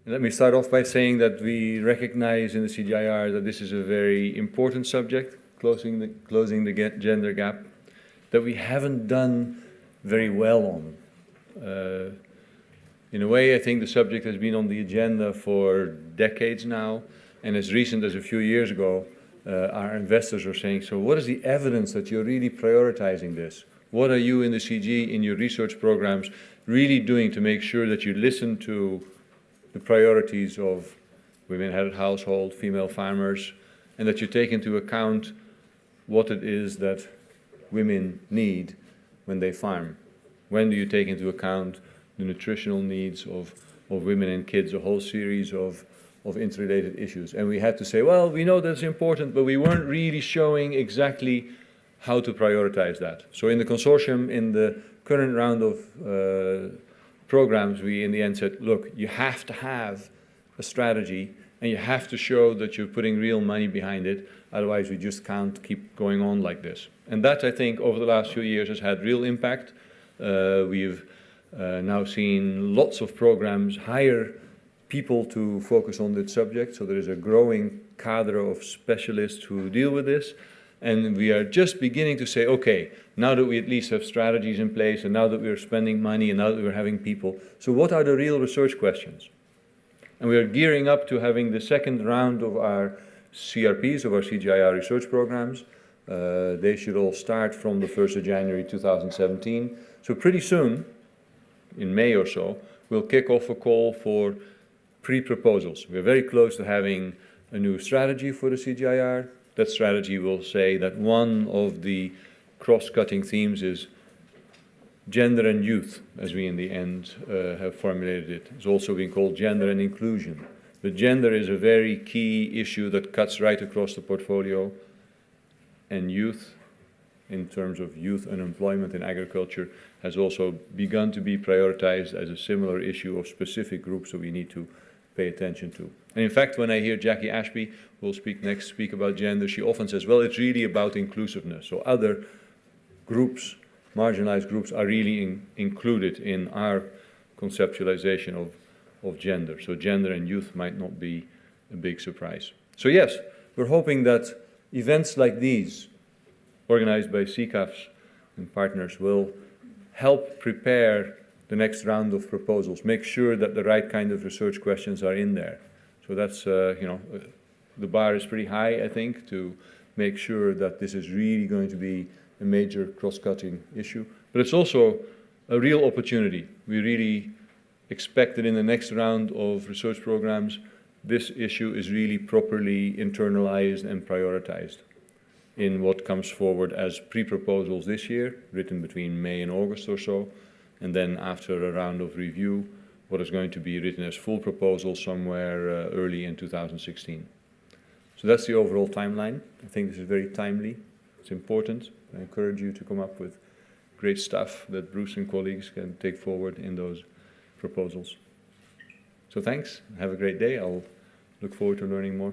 Let me start off by saying that we recognize in the CGIAR that this is a very important subject, closing the gender gap, that we haven't done very well on. In a way, I think the subject has been on the agenda for decades now, and as recent as a few years ago, our investors are saying, so what is the evidence that you're really prioritizing this? What are you in the CG, in your research programs, really doing to make sure that you listen to the priorities of women-headed household, female farmers, and that you take into account what it is that women need when they farm? When do you take into account the nutritional needs of women and kids, a whole series of interrelated issues? And we had to say, well, we know that's important, but we weren't really showing exactly how to prioritize that. So in the consortium, in the current round of programs, we in the end said, look, you have to have a strategy and you have to show that you're putting real money behind it, otherwise we just can't keep going on like this. And that, I think, over the last few years has had real impact. We've now seen lots of programs hire people to focus on this subject, so there is a growing cadre of specialists who deal with this. And we are just beginning to say, okay, now that we at least have strategies in place, and now that we're spending money, and now that we're having people, so what are the real research questions? And we are gearing up to having the second round of our CRPs, of our CGIAR research programs. They should all start from the 1st of January 2017. So pretty soon, in May or so, we'll kick off a call for pre-proposals. We're very close to having a new strategy for the CGIAR. That strategy will say that one of the cross-cutting themes is gender and youth, as we in the end have formulated it. It's also been called gender and inclusion. But gender is a very key issue that cuts right across the portfolio, and youth, in terms of youth unemployment in agriculture, has also begun to be prioritized as a similar issue of specific groups that we need to pay attention to. And in fact, when I hear Jackie Ashby, who will speak about gender, she often says, well, it's really about inclusiveness. So other groups, marginalized groups, are really included in our conceptualization of gender. So gender and youth might not be a big surprise. So yes, we're hoping that events like these, organized by CCAFs and partners, will help prepare the next round of proposals, make sure that the right kind of research questions are in there. So that's, the bar is pretty high, I think, to make sure that this is really going to be a major cross-cutting issue. But it's also a real opportunity. We really expect that in the next round of research programs, this issue is really properly internalized and prioritized in what comes forward as pre-proposals this year, written between May and August or so, and then after a round of review, what is going to be written as full proposals somewhere early in 2016. So that's the overall timeline. I think this is very timely. It's important. I encourage you to come up with great stuff that Bruce and colleagues can take forward in those proposals. So thanks. Have a great day. I'll look forward to learning more.